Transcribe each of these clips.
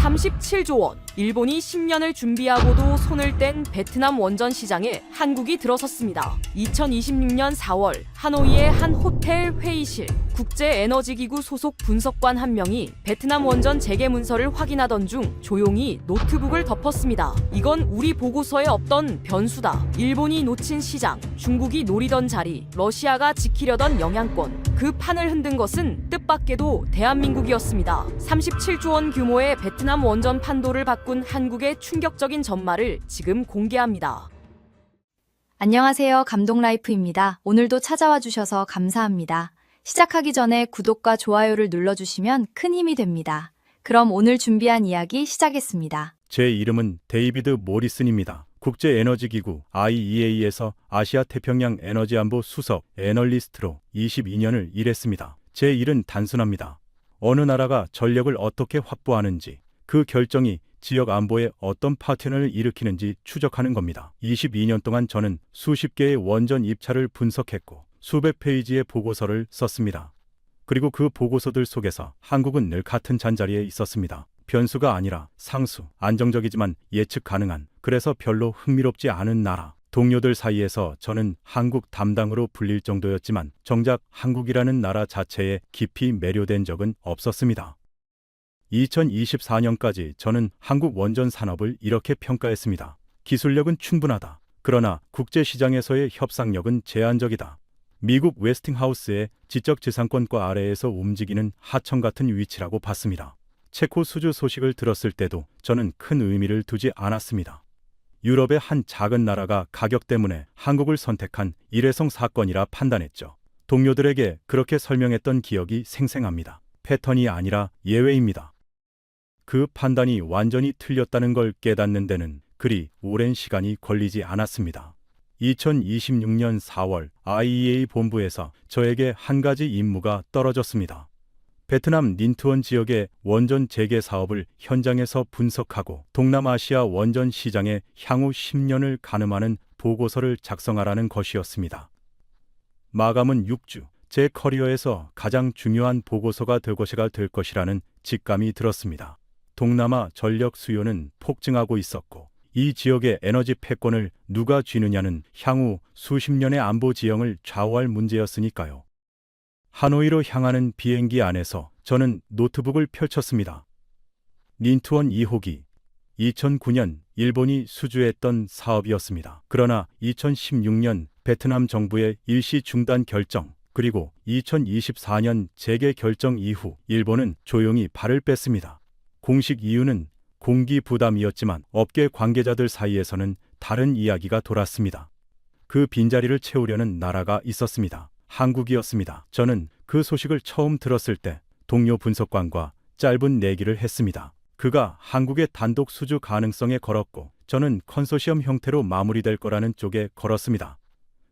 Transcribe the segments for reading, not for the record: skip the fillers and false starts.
37조 원. 일본이 10년을 준비하고도 손을 뗀 베트남 원전 시장에 한국이 들어섰습니다. 2026년 4월 하노이의 한 호텔 회의실, 국제에너지기구 소속 분석관 한 명이 베트남 원전 재개 문서를 확인하던 중 조용히 노트북을 덮었습니다. 이건 우리 보고서에 없던 변수다. 일본이 놓친 시장, 중국이 노리던 자리, 러시아가 지키려던 영향권. 그 판을 흔든 것은 뜻밖에도 대한민국이었습니다. 37조 원 규모의 베트남 원전 판도를 바꾼 한국의 충격적인 전말을 지금 공개합니다. 안녕하세요. 감동라이프입니다. 오늘도 찾아와 주셔서 감사합니다. 시작하기 전에 구독과 좋아요를 눌러주시면 큰 힘이 됩니다. 그럼 오늘 준비한 이야기 시작했습니다. 제 이름은 데이비드 모리슨입니다. 국제에너지기구 IEA에서 아시아태평양 에너지안보 수석 애널리스트로 22년을 일했습니다. 제 일은 단순합니다. 어느 나라가 전력을 어떻게 확보하는지, 그 결정이 지역 안보에 어떤 파편을 일으키는지 추적하는 겁니다. 22년 동안 저는 수십 개의 원전 입찰을 분석했고 수백 페이지의 보고서를 썼습니다. 그리고 그 보고서들 속에서 한국은 늘 같은 잔자리에 있었습니다. 변수가 아니라 상수, 안정적이지만 예측 가능한, 그래서 별로 흥미롭지 않은 나라. 동료들 사이에서 저는 한국 담당으로 불릴 정도였지만 정작 한국이라는 나라 자체에 깊이 매료된 적은 없었습니다. 2024년까지 저는 한국 원전 산업을 이렇게 평가했습니다. 기술력은 충분하다. 그러나 국제시장에서의 협상력은 제한적이다. 미국 웨스팅하우스의 지적재산권과 아래에서 움직이는 하청 같은 위치라고 봤습니다. 체코 수주 소식을 들었을 때도 저는 큰 의미를 두지 않았습니다. 유럽의 한 작은 나라가 가격 때문에 한국을 선택한 일회성 사건이라 판단했죠. 동료들에게 그렇게 설명했던 기억이 생생합니다. 패턴이 아니라 예외입니다. 그 판단이 완전히 틀렸다는 걸 깨닫는 데는 그리 오랜 시간이 걸리지 않았습니다. 2026년 4월 IEA 본부에서 저에게 한 가지 임무가 떨어졌습니다. 베트남 닌투원 지역의 원전 재개 사업을 현장에서 분석하고 동남아시아 원전 시장의 향후 10년을 가늠하는 보고서를 작성하라는 것이었습니다. 마감은 6주. 제 커리어에서 가장 중요한 보고서가 될 것이라는 직감이 들었습니다. 동남아 전력 수요는 폭증하고 있었고 이 지역의 에너지 패권을 누가 쥐느냐는 향후 수십 년의 안보 지형을 좌우할 문제였으니까요. 하노이로 향하는 비행기 안에서 저는 노트북을 펼쳤습니다. 닌투원 2호기, 2009년 일본이 수주했던 사업이었습니다. 그러나 2016년 베트남 정부의 일시 중단 결정, 그리고 2024년 재개 결정 이후 일본은 조용히 발을 뺐습니다. 공식 이유는 공기 부담이었지만 업계 관계자들 사이에서는 다른 이야기가 돌았습니다. 그 빈자리를 채우려는 나라가 있었습니다. 한국이었습니다. 저는 그 소식을 처음 들었을 때 동료 분석관과 짧은 내기를 했습니다. 그가 한국의 단독 수주 가능성에 걸었고 저는 컨소시엄 형태로 마무리될 거라는 쪽에 걸었습니다.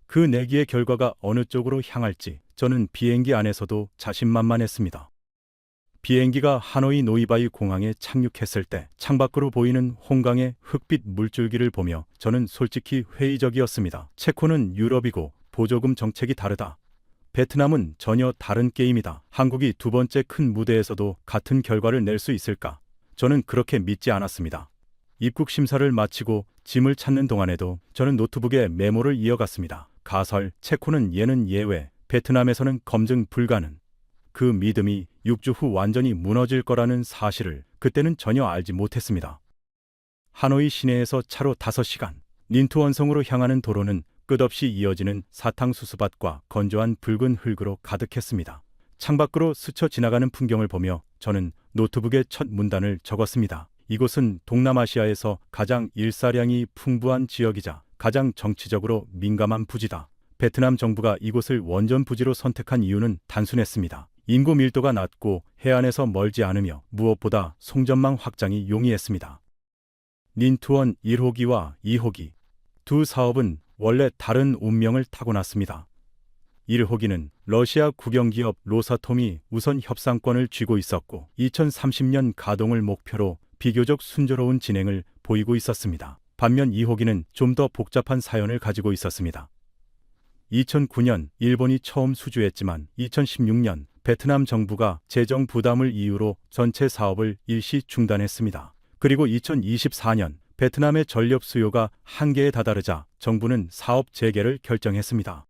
그 내기의 결과가 어느 쪽으로 향할지 저는 비행기 안에서도 자신만만했습니다. 비행기가 하노이 노이바이 공항에 착륙했을 때 창밖으로 보이는 홍강의 흑빛 물줄기를 보며 저는 솔직히 회의적이었습니다. 체코는 유럽이고 보조금 정책이 다르다. 베트남은 전혀 다른 게임이다. 한국이 두 번째 큰 무대에서도 같은 결과를 낼 수 있을까? 저는 그렇게 믿지 않았습니다. 입국 심사를 마치고 짐을 찾는 동안에도 저는 노트북에 메모를 이어갔습니다. 가설, 체코는 예는 예외, 베트남에서는 검증 불가능. 그 믿음이 6주 후 완전히 무너질 거라는 사실을 그때는 전혀 알지 못했습니다. 하노이 시내에서 차로 5시간, 닌투원성으로 향하는 도로는 끝없이 이어지는 사탕수수밭과 건조한 붉은 흙으로 가득했습니다. 창밖으로 스쳐 지나가는 풍경을 보며 저는 노트북에 첫 문단을 적었습니다. 이곳은 동남아시아에서 가장 일사량이 풍부한 지역이자 가장 정치적으로 민감한 부지다. 베트남 정부가 이곳을 원전 부지로 선택한 이유는 단순했습니다. 인구 밀도가 낮고 해안에서 멀지 않으며 무엇보다 송전망 확장이 용이했습니다. 닌투원 1호기와 2호기 두 사업은 원래 다른 운명을 타고났습니다. 1호기는 러시아 국영기업 로사톰이 우선 협상권을 쥐고 있었고 2030년 가동을 목표로 비교적 순조로운 진행을 보이고 있었습니다. 반면 2호기는 좀 더 복잡한 사연을 가지고 있었습니다. 2009년 일본이 처음 수주했지만 2016년 베트남 정부가 재정 부담을 이유로 전체 사업을 일시 중단했습니다. 그리고 2024년 베트남의 전력 수요가 한계에 다다르자 정부는 사업 재개를 결정했습니다.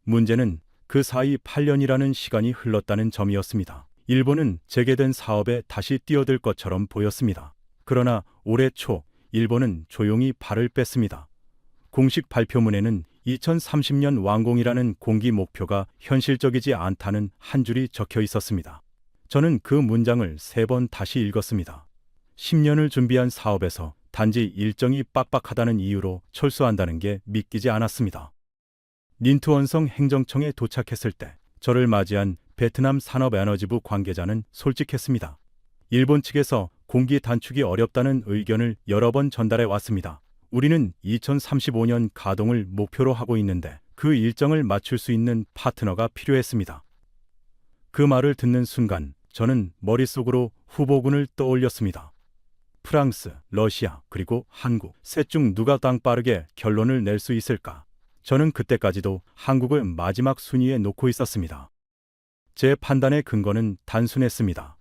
문제는 그 사이 8년이라는 시간이 흘렀다는 점이었습니다. 일본은 재개된 사업에 다시 뛰어들 것처럼 보였습니다. 그러나 올해 초 일본은 조용히 발을 뺐습니다. 공식 발표문에는 2030년 완공이라는 공기 목표가 현실적이지 않다는 한 줄이 적혀 있었습니다. 저는 그 문장을 3번 다시 읽었습니다. 10년을 준비한 사업에서 단지 일정이 빡빡하다는 이유로 철수한다는 게 믿기지 않았습니다. 닌투원성 행정청에 도착했을 때 저를 맞이한 베트남 산업에너지부 관계자는 솔직했습니다. 일본 측에서 공기 단축이 어렵다는 의견을 여러 번 전달해 왔습니다. 우리는 2035년 가동을 목표로 하고 있는데 그 일정을 맞출 수 있는 파트너가 필요했습니다. 그 말을 듣는 순간 저는 머릿속으로 후보군을 떠올렸습니다. 프랑스, 러시아, 그리고 한국, 셋 중 누가 당 빠르게 결론을 낼 수 있을까? 저는 그때까지도 한국을 마지막 순위에 놓고 있었습니다. 제 판단의 근거는 단순했습니다.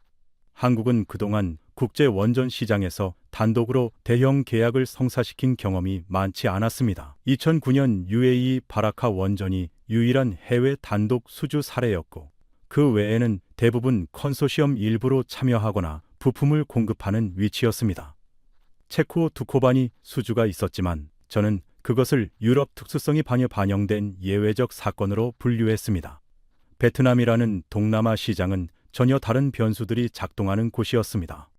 한국은 그동안 국제 원전 시장에서 단독으로 대형 계약을 성사시킨 경험이 많지 않았습니다. 2009년 UAE 바라카 원전이 유일한 해외 단독 수주 사례였고, 그 외에는 대부분 컨소시엄 일부로 참여하거나 부품을 공급하는 위치였습니다. 체코 두코반이 수주가 있었지만 저는 그것을 유럽 특수성이 반영된 예외적 사건으로 분류했습니다. 베트남이라는 동남아 시장은 전혀 다른 변수들이 작동하는 곳이었습니다.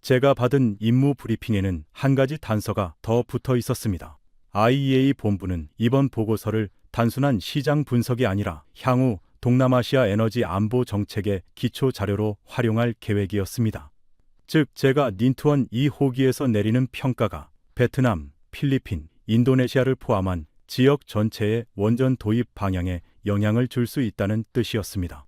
제가 받은 임무 브리핑에는 한 가지 단서가 더 붙어 있었습니다. IEA 본부는 이번 보고서를 단순한 시장 분석이 아니라 향후 동남아시아 에너지 안보 정책의 기초 자료로 활용할 계획이었습니다. 즉, 제가 닌투원 2호기에서 내리는 평가가 베트남, 필리핀, 인도네시아를 포함한 지역 전체의 원전 도입 방향에 영향을 줄 수 있다는 뜻이었습니다.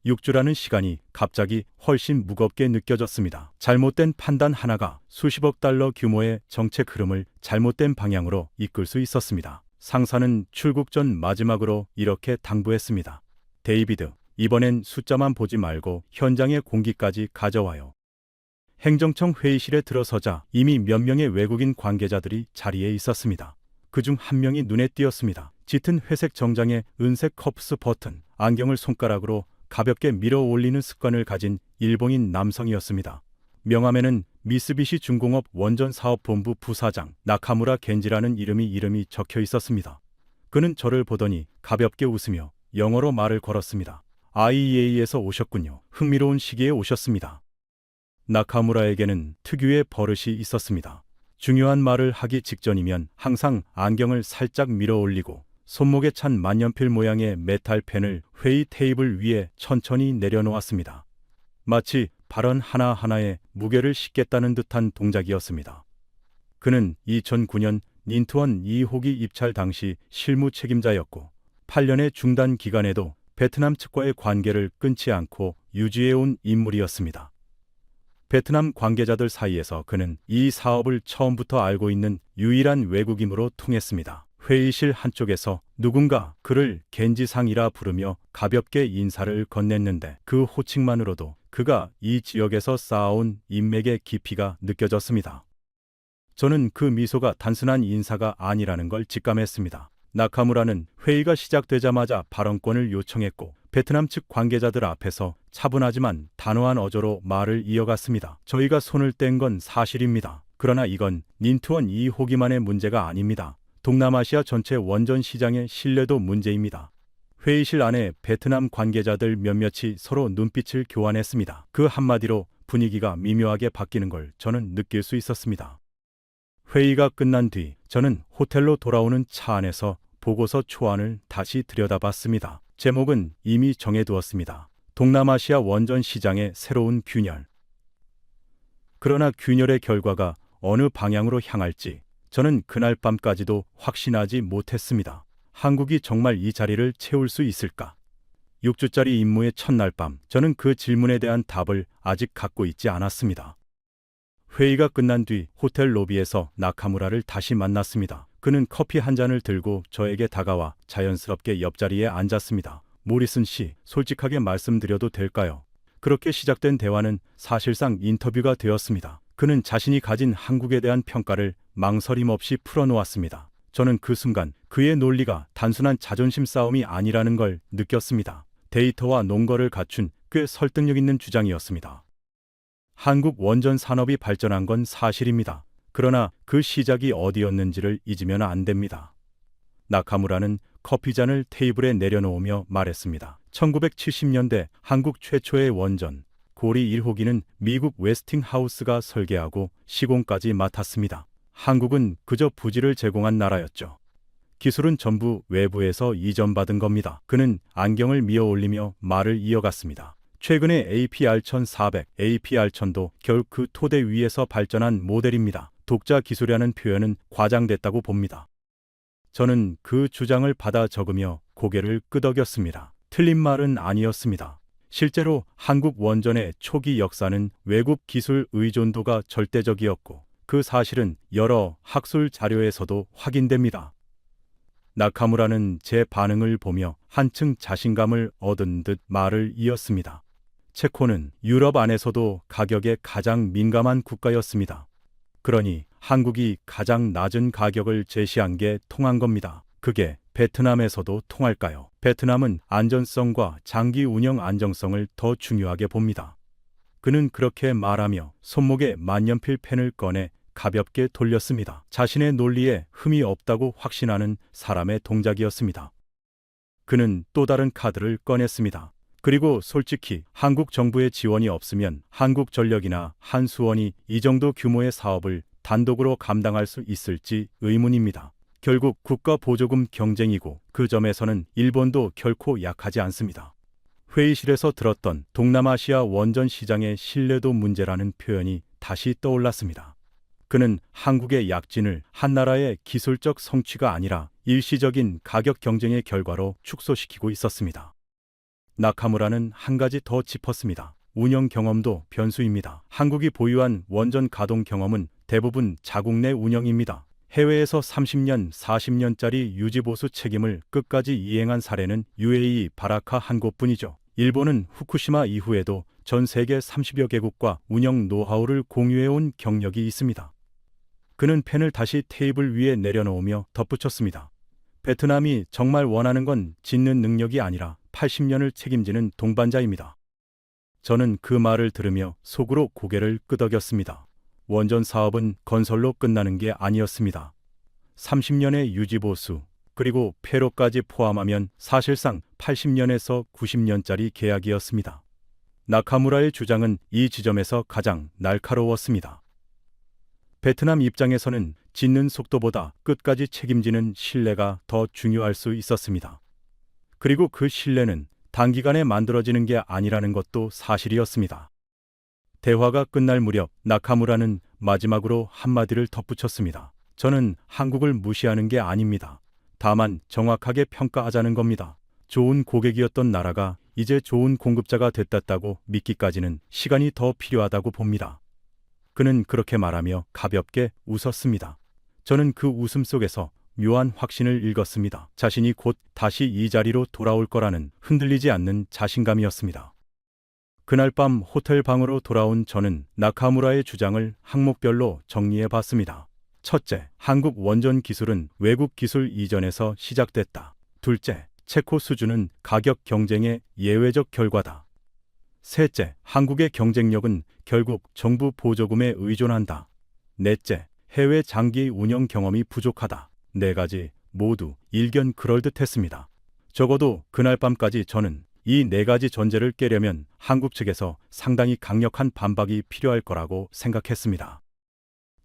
6주라는 시간이 갑자기 훨씬 무겁게 느껴졌습니다. 잘못된 판단 하나가 수십억 달러 규모의 정책 흐름을 잘못된 방향으로 이끌 수 있었습니다. 상사는 출국 전 마지막으로 이렇게 당부했습니다. 데이비드, 이번엔 숫자만 보지 말고 현장의 공기까지 가져와요. 행정청 회의실에 들어서자 이미 몇 명의 외국인 관계자들이 자리에 있었습니다. 그중 한 명이 눈에 띄었습니다. 짙은 회색 정장에 은색 커프스 버튼, 안경을 손가락으로 가볍게 밀어 올리는 습관을 가진 일본인 남성이었습니다. 명함에는 미쓰비시 중공업 원전사업본부 부사장 나카무라 겐지라는 이름이 적혀 있었습니다. 그는 저를 보더니 가볍게 웃으며 영어로 말을 걸었습니다. IEA에서 오셨군요. 흥미로운 시기에 오셨습니다. 나카무라에게는 특유의 버릇이 있었습니다. 중요한 말을 하기 직전이면 항상 안경을 살짝 밀어 올리고 손목에 찬 만년필 모양의 메탈 펜을 회의 테이블 위에 천천히 내려놓았습니다. 마치 발언 하나하나에 무게를 싣겠다는 듯한 동작이었습니다. 그는 2009년 닌투원 2호기 입찰 당시 실무 책임자였고 8년의 중단 기간에도 베트남 측과의 관계를 끊지 않고 유지해온 인물이었습니다. 베트남 관계자들 사이에서 그는 이 사업을 처음부터 알고 있는 유일한 외국인으로 통했습니다. 회의실 한쪽에서 누군가 그를 겐지상이라 부르며 가볍게 인사를 건넸는데 그 호칭만으로도 그가 이 지역에서 쌓아온 인맥의 깊이가 느껴졌습니다. 저는 그 미소가 단순한 인사가 아니라는 걸 직감했습니다. 나카무라는 회의가 시작되자마자 발언권을 요청했고 베트남 측 관계자들 앞에서 차분하지만 단호한 어조로 말을 이어갔습니다. 저희가 손을 뗀 건 사실입니다. 그러나 이건 닌투원 2호기만의 문제가 아닙니다. 동남아시아 전체 원전 시장의 신뢰도 문제입니다. 회의실 안에 베트남 관계자들 몇몇이 서로 눈빛을 교환했습니다. 그 한마디로 분위기가 미묘하게 바뀌는 걸 저는 느낄 수 있었습니다. 회의가 끝난 뒤 저는 호텔로 돌아오는 차 안에서 보고서 초안을 다시 들여다봤습니다. 제목은 이미 정해두었습니다. 동남아시아 원전 시장의 새로운 균열. 그러나 균열의 결과가 어느 방향으로 향할지 저는 그날 밤까지도 확신하지 못했습니다. 한국이 정말 이 자리를 채울 수 있을까? 6주짜리 임무의 첫날 밤, 저는 그 질문에 대한 답을 아직 갖고 있지 않았습니다. 회의가 끝난 뒤 호텔 로비에서 나카무라를 다시 만났습니다. 그는 커피 한 잔을 들고 저에게 다가와 자연스럽게 옆자리에 앉았습니다. 모리슨 씨, 솔직하게 말씀드려도 될까요? 그렇게 시작된 대화는 사실상 인터뷰가 되었습니다. 그는 자신이 가진 한국에 대한 평가를 망설임 없이 풀어놓았습니다. 저는 그 순간 그의 논리가 단순한 자존심 싸움이 아니라는 걸 느꼈습니다. 데이터와 논거를 갖춘 꽤 설득력 있는 주장이었습니다. 한국 원전 산업이 발전한 건 사실입니다. 그러나 그 시작이 어디였는지를 잊으면 안 됩니다. 나카무라는 커피잔을 테이블에 내려놓으며 말했습니다. 1970년대 한국 최초의 원전 고리 1호기는 미국 웨스팅하우스가 설계하고 시공까지 맡았습니다. 한국은 그저 부지를 제공한 나라였죠. 기술은 전부 외부에서 이전받은 겁니다. 그는 안경을 미어 올리며 말을 이어갔습니다. 최근의 APR1400, APR1000도 결국 그 토대 위에서 발전한 모델입니다. 독자 기술이라는 표현은 과장됐다고 봅니다. 저는 그 주장을 받아 적으며 고개를 끄덕였습니다. 틀린 말은 아니었습니다. 실제로 한국 원전의 초기 역사는 외국 기술 의존도가 절대적이었고 그 사실은 여러 학술 자료에서도 확인됩니다. 나카무라는 제 반응을 보며 한층 자신감을 얻은 듯 말을 이었습니다. 체코는 유럽 안에서도 가격에 가장 민감한 국가였습니다. 그러니 한국이 가장 낮은 가격을 제시한 게 통한 겁니다. 그게 베트남에서도 통할까요? 베트남은 안전성과 장기 운영 안정성을 더 중요하게 봅니다. 그는 그렇게 말하며 손목에 만년필 펜을 꺼내 가볍게 돌렸습니다. 자신의 논리에 흠이 없다고 확신하는 사람의 동작이었습니다. 그는 또 다른 카드를 꺼냈습니다. 그리고 솔직히 한국 정부의 지원이 없으면 한국전력이나 한수원이 이 정도 규모의 사업을 단독으로 감당할 수 있을지 의문입니다. 결국 국가 보조금 경쟁이고 그 점에서는 일본도 결코 약하지 않습니다. 회의실에서 들었던 동남아시아 원전 시장의 신뢰도 문제라는 표현이 다시 떠올랐습니다. 그는 한국의 약진을 한 나라의 기술적 성취가 아니라 일시적인 가격 경쟁의 결과로 축소시키고 있었습니다. 나카무라는 한 가지 더 짚었습니다. 운영 경험도 변수입니다. 한국이 보유한 원전 가동 경험은 대부분 자국 내 운영입니다. 해외에서 30년, 40년짜리 유지보수 책임을 끝까지 이행한 사례는 UAE 바라카 한 곳뿐이죠. 일본은 후쿠시마 이후에도 전 세계 30여 개국과 운영 노하우를 공유해온 경력이 있습니다. 그는 펜을 다시 테이블 위에 내려놓으며 덧붙였습니다. 베트남이 정말 원하는 건 짓는 능력이 아니라 80년을 책임지는 동반자입니다. 저는 그 말을 들으며 속으로 고개를 끄덕였습니다. 원전 사업은 건설로 끝나는 게 아니었습니다. 30년의 유지보수, 그리고 폐로까지 포함하면 사실상 80년에서 90년짜리 계약이었습니다. 나카무라의 주장은 이 지점에서 가장 날카로웠습니다. 베트남 입장에서는 짓는 속도보다 끝까지 책임지는 신뢰가 더 중요할 수 있었습니다. 그리고 그 신뢰는 단기간에 만들어지는 게 아니라는 것도 사실이었습니다. 대화가 끝날 무렵 나카무라는 마지막으로 한마디를 덧붙였습니다. 저는 한국을 무시하는 게 아닙니다. 다만 정확하게 평가하자는 겁니다. 좋은 고객이었던 나라가 이제 좋은 공급자가 됐다고 믿기까지는 시간이 더 필요하다고 봅니다. 그는 그렇게 말하며 가볍게 웃었습니다. 저는 그 웃음 속에서 묘한 확신을 읽었습니다. 자신이 곧 다시 이 자리로 돌아올 거라는 흔들리지 않는 자신감이었습니다. 그날 밤 호텔 방으로 돌아온 저는 나카무라의 주장을 항목별로 정리해 봤습니다. 첫째, 한국 원전 기술은 외국 기술 이전에서 시작됐다. 둘째, 체코 수준은 가격 경쟁의 예외적 결과다. 셋째, 한국의 경쟁력은 결국 정부 보조금에 의존한다. 넷째, 해외 장기 운영 경험이 부족하다. 네 가지 모두 일견 그럴듯했습니다. 적어도 그날 밤까지 저는 이 네 가지 전제를 깨려면 한국 측에서 상당히 강력한 반박이 필요할 거라고 생각했습니다.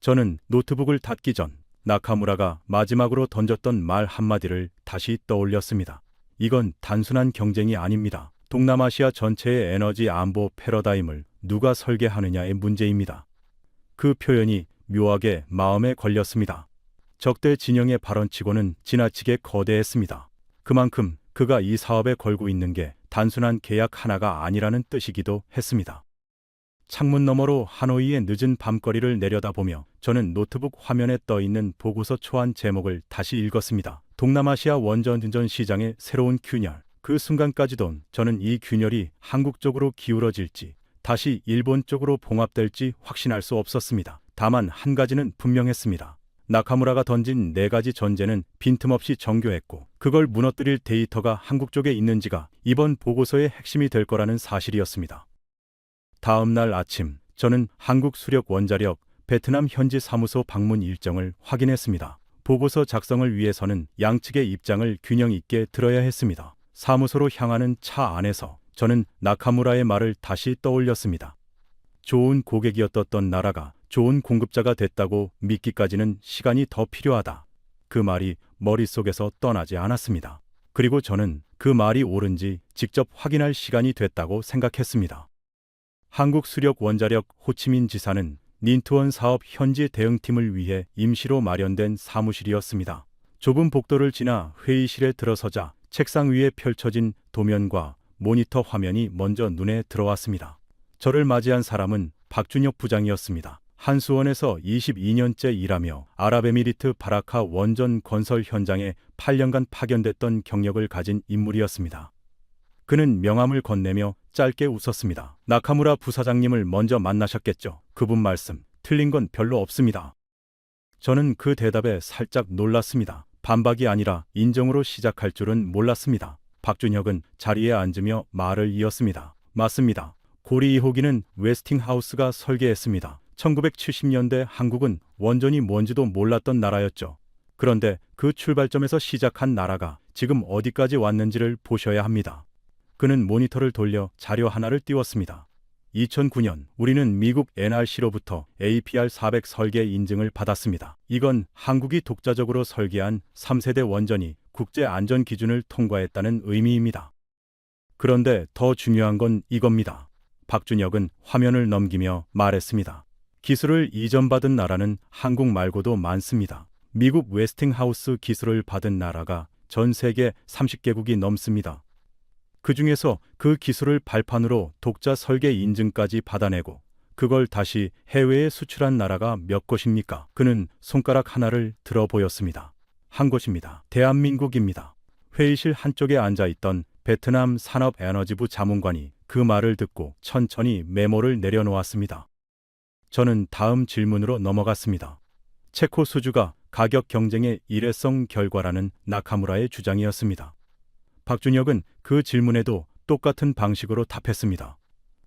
저는 노트북을 닫기 전 나카무라가 마지막으로 던졌던 말 한마디를 다시 떠올렸습니다. 이건 단순한 경쟁이 아닙니다. 동남아시아 전체의 에너지 안보 패러다임을 누가 설계하느냐의 문제입니다. 그 표현이 묘하게 마음에 걸렸습니다. 적대 진영의 발언치고는 지나치게 거대했습니다. 그만큼 그가 이 사업에 걸고 있는 게 단순한 계약 하나가 아니라는 뜻이기도 했습니다. 창문 너머로 하노이의 늦은 밤거리를 내려다보며 저는 노트북 화면에 떠있는 보고서 초안 제목을 다시 읽었습니다. 동남아시아 원전 시장의 새로운 균열. 그 순간까지도 저는 이 균열이 한국 쪽으로 기울어질지 다시 일본 쪽으로 봉합될지 확신할 수 없었습니다. 다만 한 가지는 분명했습니다. 나카무라가 던진 4가지 전제는 빈틈없이 정교했고 그걸 무너뜨릴 데이터가 한국 쪽에 있는지가 이번 보고서의 핵심이 될 거라는 사실이었습니다. 다음 날 아침 저는 한국 수력 원자력 베트남 현지 사무소 방문 일정을 확인했습니다. 보고서 작성을 위해서는 양측의 입장을 균형 있게 들어야 했습니다. 사무소로 향하는 차 안에서 저는 나카무라의 말을 다시 떠올렸습니다. 좋은 고객이었던 나라가 좋은 공급자가 됐다고 믿기까지는 시간이 더 필요하다. 그 말이 머릿속에서 떠나지 않았습니다. 그리고 저는 그 말이 옳은지 직접 확인할 시간이 됐다고 생각했습니다. 한국 수력 원자력 호치민 지사는 닌투원 사업 현지 대응팀을 위해 임시로 마련된 사무실이었습니다. 좁은 복도를 지나 회의실에 들어서자 책상 위에 펼쳐진 도면과 모니터 화면이 먼저 눈에 들어왔습니다. 저를 맞이한 사람은 박준혁 부장이었습니다. 한수원에서 22년째 일하며 아랍에미리트 바라카 원전 건설 현장에 8년간 파견됐던 경력을 가진 인물이었습니다. 그는 명함을 건네며 짧게 웃었습니다. 나카무라 부사장님을 먼저 만나셨겠죠. 그분 말씀 틀린 건 별로 없습니다. 저는 그 대답에 살짝 놀랐습니다. 반박이 아니라 인정으로 시작할 줄은 몰랐습니다. 박준혁은 자리에 앉으며 말을 이었습니다. 맞습니다. 고리 2호기는 웨스팅하우스가 설계했습니다. 1970년대 한국은 원전이 뭔지도 몰랐던 나라였죠. 그런데 그 출발점에서 시작한 나라가 지금 어디까지 왔는지를 보셔야 합니다. 그는 모니터를 돌려 자료 하나를 띄웠습니다. 2009년 우리는 미국 NRC로부터 APR400 설계 인증을 받았습니다. 이건 한국이 독자적으로 설계한 3세대 원전이 국제 안전 기준을 통과했다는 의미입니다. 그런데 더 중요한 건 이겁니다. 박준혁은 화면을 넘기며 말했습니다. 기술을 이전받은 나라는 한국 말고도 많습니다. 미국 웨스팅하우스 기술을 받은 나라가 전 세계 30개국이 넘습니다. 그 중에서 그 기술을 발판으로 독자 설계 인증까지 받아내고 그걸 다시 해외에 수출한 나라가 몇 곳입니까? 그는 손가락 하나를 들어 보였습니다. 한 곳입니다. 대한민국입니다. 회의실 한쪽에 앉아있던 베트남 산업에너지부 자문관이 그 말을 듣고 천천히 메모를 내려놓았습니다. 저는 다음 질문으로 넘어갔습니다. 체코 수주가 가격 경쟁의 일회성 결과라는 나카무라의 주장이었습니다. 박준혁은 그 질문에도 똑같은 방식으로 답했습니다.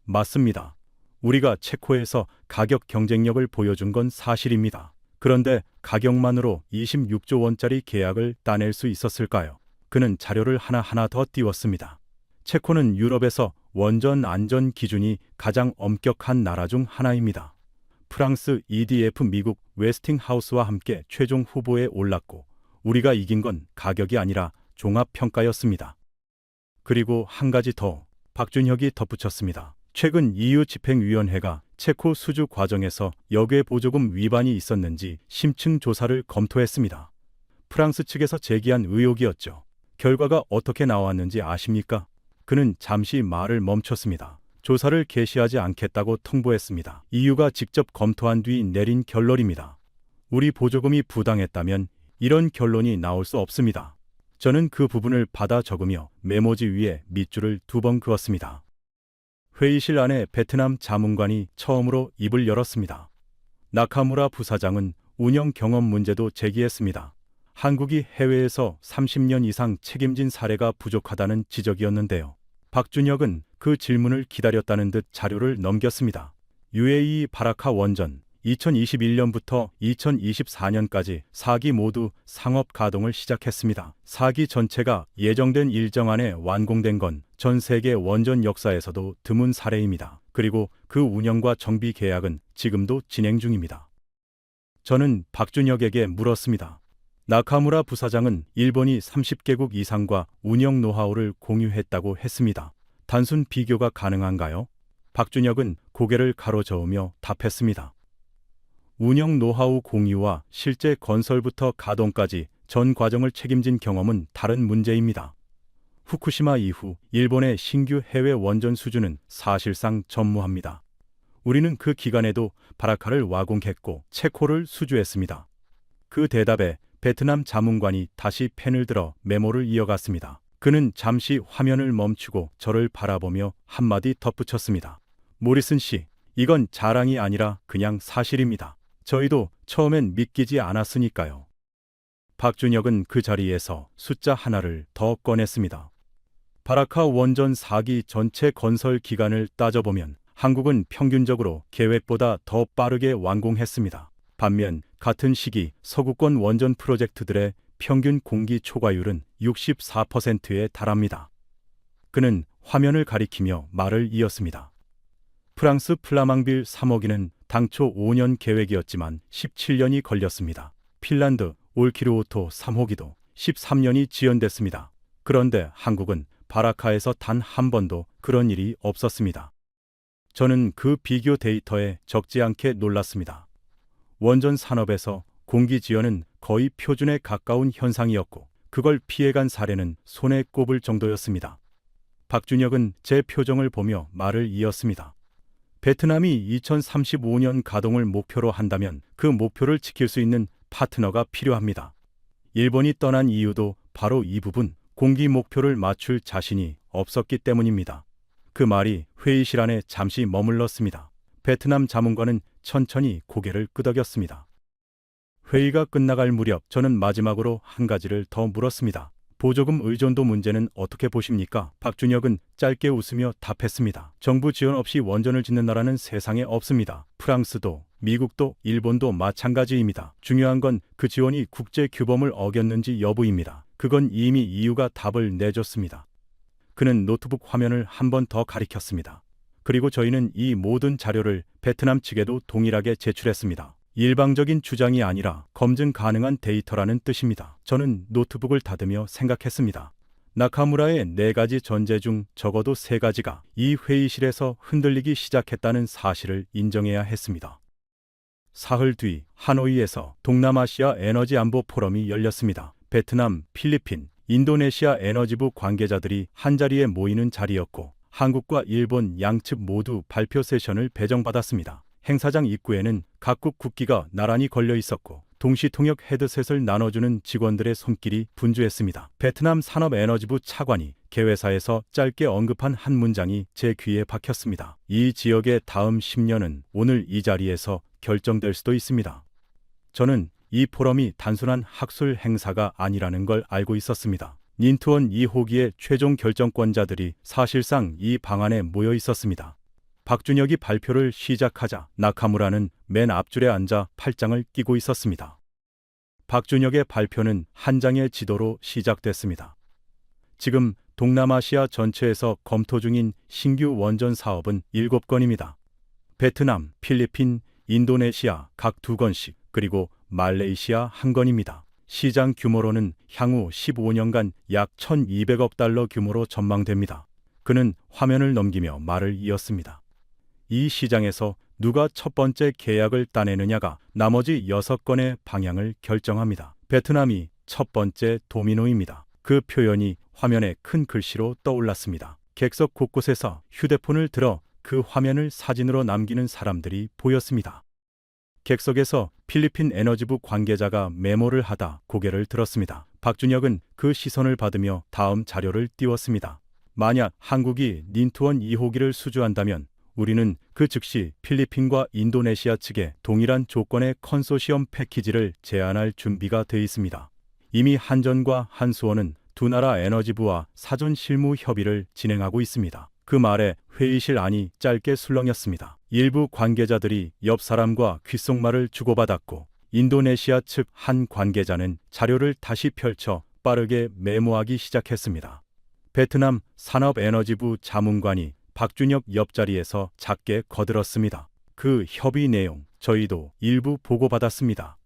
맞습니다. 우리가 체코에서 가격 경쟁력을 보여준 건 사실입니다. 그런데 가격만으로 26조 원짜리 계약을 따낼 수 있었을까요? 그는 자료를 하나하나 더 띄웠습니다. 체코는 유럽에서 원전 안전 기준이 가장 엄격한 나라 중 하나입니다. 프랑스 EDF 미국 웨스팅하우스와 함께 최종 후보에 올랐고 우리가 이긴 건 가격이 아니라 종합평가였습니다. 그리고 한 가지 더 박준혁이 덧붙였습니다. 최근 EU 집행위원회가 체코 수주 과정에서 역외 보조금 위반이 있었는지 심층 조사를 검토했습니다. 프랑스 측에서 제기한 의혹이었죠. 결과가 어떻게 나왔는지 아십니까? 그는 잠시 말을 멈췄습니다. 조사를 개시하지 않겠다고 통보했습니다. EU가 직접 검토한 뒤 내린 결론입니다. 우리 보조금이 부당했다면 이런 결론이 나올 수 없습니다. 저는 그 부분을 받아 적으며 메모지 위에 밑줄을 2번 그었습니다. 회의실 안에 베트남 자문관이 처음으로 입을 열었습니다. 나카무라 부사장은 운영 경험 문제도 제기했습니다. 한국이 해외에서 30년 이상 책임진 사례가 부족하다는 지적이었는데요. 박준혁은 그 질문을 기다렸다는 듯 자료를 넘겼습니다. UAE 바라카 원전 2021년부터 2024년까지 4기 모두 상업 가동을 시작했습니다. 4기 전체가 예정된 일정 안에 완공된 건 전 세계 원전 역사에서도 드문 사례입니다. 그리고 그 운영과 정비 계약은 지금도 진행 중입니다. 저는 박준혁에게 물었습니다. 나카무라 부사장은 일본이 30개국 이상과 운영 노하우를 공유했다고 했습니다. 단순 비교가 가능한가요? 박준혁은 고개를 가로저으며 답했습니다. 운영 노하우 공유와 실제 건설부터 가동까지 전 과정을 책임진 경험은 다른 문제입니다. 후쿠시마 이후 일본의 신규 해외 원전 수주는 사실상 전무합니다. 우리는 그 기간에도 바라카를 와공했고 체코를 수주했습니다. 그 대답에 베트남 자문관이 다시 펜을 들어 메모를 이어갔습니다. 그는 잠시 화면을 멈추고 저를 바라보며 한마디 덧붙였습니다. 모리슨 씨, 이건 자랑이 아니라 그냥 사실입니다. 저희도 처음엔 믿기지 않았으니까요. 박준혁은 그 자리에서 숫자 하나를 더 꺼냈습니다. 바라카 원전 4기 전체 건설 기간을 따져보면 한국은 평균적으로 계획보다 더 빠르게 완공했습니다. 반면 같은 시기 서구권 원전 프로젝트들의 평균 공기 초과율은 64%에 달합니다. 그는 화면을 가리키며 말을 이었습니다. 프랑스 플라망빌 3호기는 당초 5년 계획이었지만 17년이 걸렸습니다. 핀란드 올키르오토 3호기도 13년이 지연됐습니다. 그런데 한국은 바라카에서 단 한 번도 그런 일이 없었습니다. 저는 그 비교 데이터에 적지 않게 놀랐습니다. 원전 산업에서 공기 지연은 거의 표준에 가까운 현상이었고 그걸 피해간 사례는 손에 꼽을 정도였습니다. 박준혁은 제 표정을 보며 말을 이었습니다. 베트남이 2035년 가동을 목표로 한다면 그 목표를 지킬 수 있는 파트너가 필요합니다. 일본이 떠난 이유도 바로 이 부분, 공기 목표를 맞출 자신이 없었기 때문입니다. 그 말이 회의실 안에 잠시 머물렀습니다. 베트남 자문관은 천천히 고개를 끄덕였습니다. 회의가 끝나갈 무렵 저는 마지막으로 한 가지를 더 물었습니다. 보조금 의존도 문제는 어떻게 보십니까? 박준혁은 짧게 웃으며 답했습니다. 정부 지원 없이 원전을 짓는 나라는 세상에 없습니다. 프랑스도, 미국도, 일본도 마찬가지입니다. 중요한 건 그 지원이 국제 규범을 어겼는지 여부입니다. 그건 이미 EU가 답을 내줬습니다. 그는 노트북 화면을 한 번 더 가리켰습니다. 그리고 저희는 이 모든 자료를 베트남 측에도 동일하게 제출했습니다. 일방적인 주장이 아니라 검증 가능한 데이터라는 뜻입니다. 저는 노트북을 닫으며 생각했습니다. 나카무라의 4가지 전제 중 적어도 3가지가 이 회의실에서 흔들리기 시작했다는 사실을 인정해야 했습니다. 사흘 뒤 하노이에서 동남아시아 에너지 안보 포럼이 열렸습니다. 베트남, 필리핀, 인도네시아 에너지부 관계자들이 한자리에 모이는 자리였고 한국과 일본 양측 모두 발표 세션을 배정받았습니다. 행사장 입구에는 각국 국기가 나란히 걸려 있었고 동시통역 헤드셋을 나눠주는 직원들의 손길이 분주했습니다. 베트남 산업에너지부 차관이 개회사에서 짧게 언급한 한 문장이 제 귀에 박혔습니다. 이 지역의 다음 10년은 오늘 이 자리에서 결정될 수도 있습니다. 저는 이 포럼이 단순한 학술 행사가 아니라는 걸 알고 있었습니다. 닌투원 2호기의 최종 결정권자들이 사실상 이 방안에 모여 있었습니다. 박준혁이 발표를 시작하자 나카무라는 맨 앞줄에 앉아 팔짱을 끼고 있었습니다. 박준혁의 발표는 한 장의 지도로 시작됐습니다. 지금 동남아시아 전체에서 검토 중인 신규 원전 사업은 7건입니다. 베트남, 필리핀, 인도네시아 각 2건씩 그리고 말레이시아 1건입니다. 시장 규모로는 향후 15년간 약 1,200억 달러 규모로 전망됩니다. 그는 화면을 넘기며 말을 이었습니다. 이 시장에서 누가 첫 번째 계약을 따내느냐가 나머지 6건의 방향을 결정합니다. 베트남이 첫 번째 도미노입니다. 그 표현이 화면에 큰 글씨로 떠올랐습니다. 객석 곳곳에서 휴대폰을 들어 그 화면을 사진으로 남기는 사람들이 보였습니다. 객석에서 필리핀 에너지부 관계자가 메모를 하다 고개를 들었습니다. 박준혁은 그 시선을 받으며 다음 자료를 띄웠습니다. 만약 한국이 닌투원 2호기를 수주한다면 우리는 그 즉시 필리핀과 인도네시아 측에 동일한 조건의 컨소시엄 패키지를 제안할 준비가 돼 있습니다. 이미 한전과 한수원은 두 나라 에너지부와 사전 실무 협의를 진행하고 있습니다. 그 말에 회의실 안이 짧게 술렁였습니다. 일부 관계자들이 옆 사람과 귓속말을 주고받았고 인도네시아 측 한 관계자는 자료를 다시 펼쳐 빠르게 메모하기 시작했습니다. 베트남 산업에너지부 자문관이 박준혁 옆자리에서 작게 거들었습니다. 그 협의 내용 저희도 일부 보고받았습니다.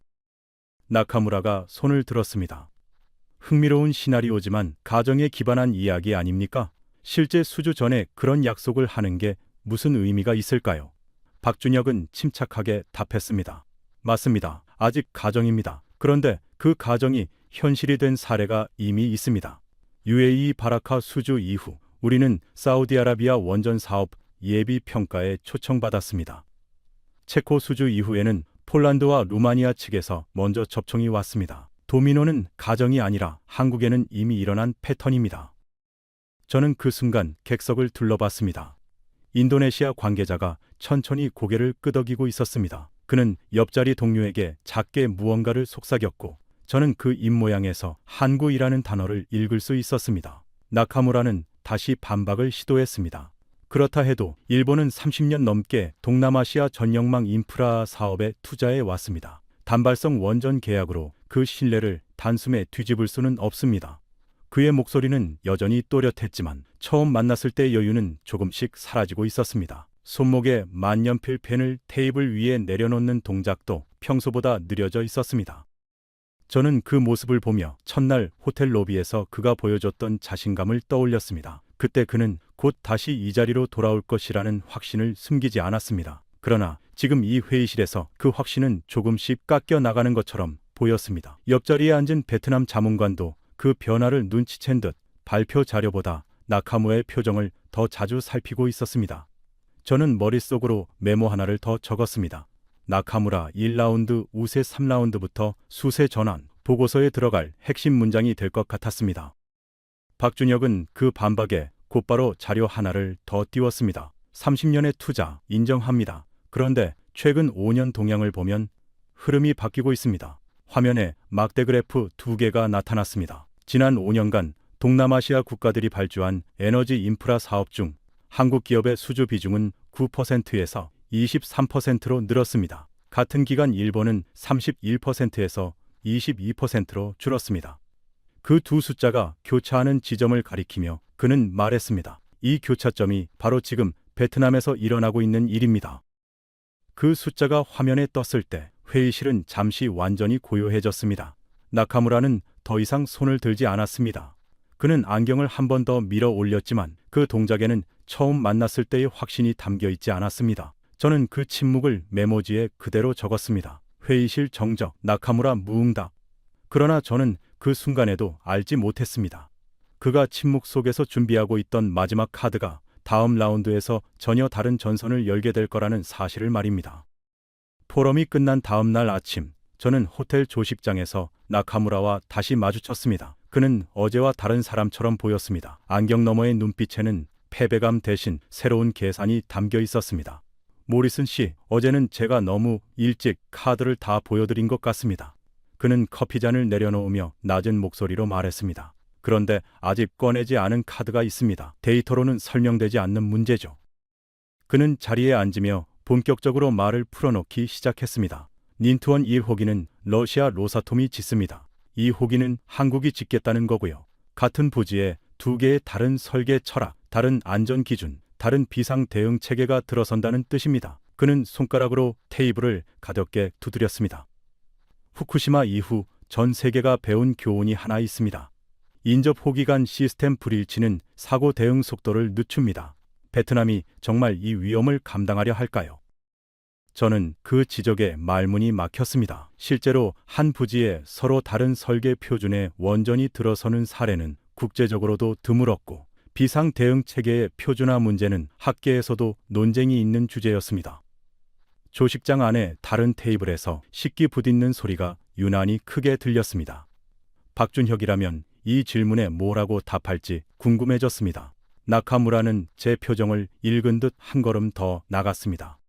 나카무라가 손을 들었습니다. 흥미로운 시나리오지만 가정에 기반한 이야기 아닙니까? 실제 수주 전에 그런 약속을 하는 게 무슨 의미가 있을까요? 박준혁은 침착하게 답했습니다. 맞습니다. 아직 가정입니다. 그런데 그 가정이 현실이 된 사례가 이미 있습니다. UAE 바라카 수주 이후 우리는 사우디아라비아 원전 사업 예비 평가에 초청받았습니다. 체코 수주 이후에는 폴란드와 루마니아 측에서 먼저 접촉이 왔습니다. 도미노는 가정이 아니라 한국에는 이미 일어난 패턴입니다. 저는 그 순간 객석을 둘러봤습니다. 인도네시아 관계자가 천천히 고개를 끄덕이고 있었습니다. 그는 옆자리 동료에게 작게 무언가를 속삭였고 저는 그 입모양에서 한구이라는 단어를 읽을 수 있었습니다. 나카무라는 다시 반박을 시도했습니다. 그렇다 해도 일본은 30년 넘게 동남아시아 전력망 인프라 사업에 투자해 왔습니다. 단발성 원전 계약으로 그 신뢰를 단숨에 뒤집을 수는 없습니다. 그의 목소리는 여전히 또렷했지만 처음 만났을 때의 여유는 조금씩 사라지고 있었습니다. 손목에 만년필 펜을 테이블 위에 내려놓는 동작도 평소보다 느려져 있었습니다. 저는 그 모습을 보며 첫날 호텔 로비에서 그가 보여줬던 자신감을 떠올렸습니다. 그때 그는 곧 다시 이 자리로 돌아올 것이라는 확신을 숨기지 않았습니다. 그러나 지금 이 회의실에서 그 확신은 조금씩 깎여 나가는 것처럼 보였습니다. 옆자리에 앉은 베트남 자문관도 그 변화를 눈치챈 듯 발표 자료보다 나카무의 표정을 더 자주 살피고 있었습니다. 저는 머릿속으로 메모 하나를 더 적었습니다. 나카무라 1라운드 우세 3라운드부터 수세 전환, 보고서에 들어갈 핵심 문장이 될 것 같았습니다. 박준혁은 그 반박에 곧바로 자료 하나를 더 띄웠습니다. 30년의 투자 인정합니다. 그런데 최근 5년 동향을 보면 흐름이 바뀌고 있습니다. 화면에 막대 그래프 2개가 나타났습니다. 지난 5년간 동남아시아 국가들이 발주한 에너지 인프라 사업 중 한국 기업의 수주 비중은 9%에서 23%로 늘었습니다. 같은 기간 일본은 31%에서 22%로 줄었습니다. 그 두 숫자가 교차하는 지점을 가리키며 그는 말했습니다. 이 교차점이 바로 지금 베트남에서 일어나고 있는 일입니다. 그 숫자가 화면에 떴을 때 회의실은 잠시 완전히 고요해졌습니다. 나카무라는 더 이상 손을 들지 않았습니다. 그는 안경을 한 번 더 밀어 올렸지만 그 동작에는 처음 만났을 때의 확신이 담겨 있지 않았습니다. 저는 그 침묵을 메모지에 그대로 적었습니다. 회의실 정적, 나카무라 무응답. 그러나 저는 그 순간에도 알지 못했습니다. 그가 침묵 속에서 준비하고 있던 마지막 카드가 다음 라운드에서 전혀 다른 전선을 열게 될 거라는 사실을 말입니다. 포럼이 끝난 다음 날 아침, 저는 호텔 조식장에서 나카무라와 다시 마주쳤습니다. 그는 어제와 다른 사람처럼 보였습니다. 안경 너머의 눈빛에는 패배감 대신 새로운 계산이 담겨 있었습니다. 모리슨 씨, 어제는 제가 너무 일찍 카드를 다 보여드린 것 같습니다. 그는 커피잔을 내려놓으며 낮은 목소리로 말했습니다. 그런데 아직 꺼내지 않은 카드가 있습니다. 데이터로는 설명되지 않는 문제죠. 그는 자리에 앉으며 본격적으로 말을 풀어놓기 시작했습니다. 닌투원 1호기는 러시아 로사톰이 짓습니다. 2호기는 한국이 짓겠다는 거고요. 같은 부지에 두 개의 다른 설계 철학, 다른 안전 기준, 다른 비상 대응 체계가 들어선다는 뜻입니다. 그는 손가락으로 테이블을 가볍게 두드렸습니다. 후쿠시마 이후 전 세계가 배운 교훈이 하나 있습니다. 인접 호기 간 시스템 불일치는 사고 대응 속도를 늦춥니다. 베트남이 정말 이 위험을 감당하려 할까요? 저는 그 지적에 말문이 막혔습니다. 실제로 한 부지에 서로 다른 설계 표준의 원전이 들어서는 사례는 국제적으로도 드물었고 비상 대응 체계의 표준화 문제는 학계에서도 논쟁이 있는 주제였습니다. 조식장 안의 다른 테이블에서 식기 부딪는 소리가 유난히 크게 들렸습니다. 박준혁이라면 이 질문에 뭐라고 답할지 궁금해졌습니다. 나카무라는 제 표정을 읽은 듯 한 걸음 더 나갔습니다.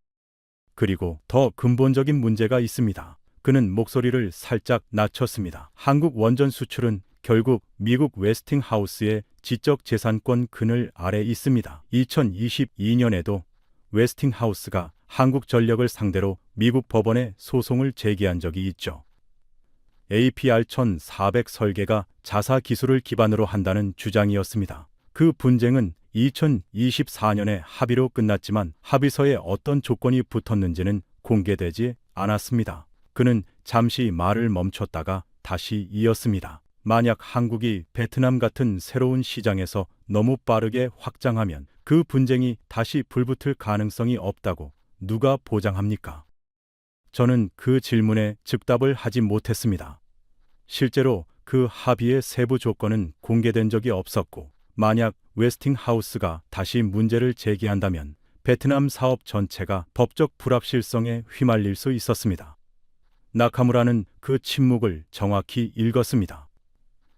그리고 더 근본적인 문제가 있습니다. 그는 목소리를 살짝 낮췄습니다. 한국 원전 수출은 결국 미국 웨스팅하우스의 지적재산권 그늘 아래 있습니다. 2022년에도 웨스팅하우스가 한국전력을 상대로 미국 법원에 소송을 제기한 적이 있죠. APR 1400 설계가 자사 기술을 기반으로 한다는 주장이었습니다. 그 분쟁은 2024년에 합의로 끝났지만 합의서에 어떤 조건이 붙었는지는 공개되지 않았습니다. 그는 잠시 말을 멈췄다가 다시 이었습니다. 만약 한국이 베트남 같은 새로운 시장에서 너무 빠르게 확장하면 그 분쟁이 다시 불붙을 가능성이 없다고 누가 보장합니까? 저는 그 질문에 즉답을 하지 못했습니다. 실제로 그 합의의 세부 조건은 공개된 적이 없었고 만약 웨스팅하우스가 다시 문제를 제기한다면 베트남 사업 전체가 법적 불확실성에 휘말릴 수 있었습니다. 나카무라는 그 침묵을 정확히 읽었습니다.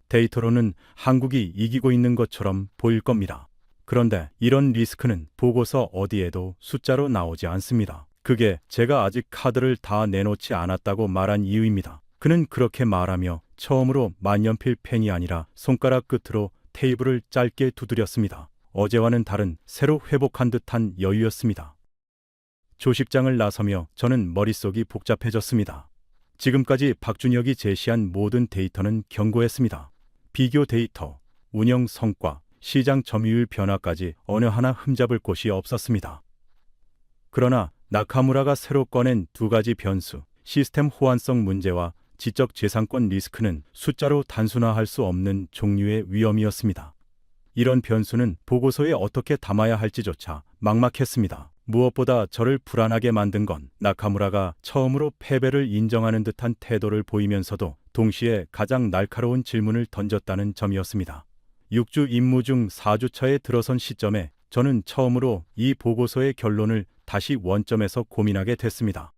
데이터로는 한국이 이기고 있는 것처럼 보일 겁니다. 그런데 이런 리스크는 보고서 어디에도 숫자로 나오지 않습니다. 그게 제가 아직 카드를 다 내놓지 않았다고 말한 이유입니다. 그는 그렇게 말하며 처음으로 만년필 펜이 아니라 손가락 끝으로 테이블을 짧게 두드렸습니다. 어제와는 다른 새로 회복한 듯한 여유였습니다. 조식장을 나서며 저는 머릿속이 복잡해졌습니다. 지금까지 박준혁이 제시한 모든 데이터는 견고했습니다. 비교 데이터, 운영 성과, 시장 점유율 변화까지 어느 하나 흠잡을 곳이 없었습니다. 그러나 나카무라가 새로 꺼낸 두 가지 변수, 시스템 호환성 문제와 지적 재산권 리스크는 숫자로 단순화할 수 없는 종류의 위험이었습니다. 이런 변수는 보고서에 어떻게 담아야 할지조차 막막했습니다. 무엇보다 저를 불안하게 만든 건 나카무라가 처음으로 패배를 인정하는 듯한 태도를 보이면서도 동시에 가장 날카로운 질문을 던졌다는 점이었습니다. 6주 임무 중 4주차에 들어선 시점에 저는 처음으로 이 보고서의 결론을 다시 원점에서 고민하게 됐습니다.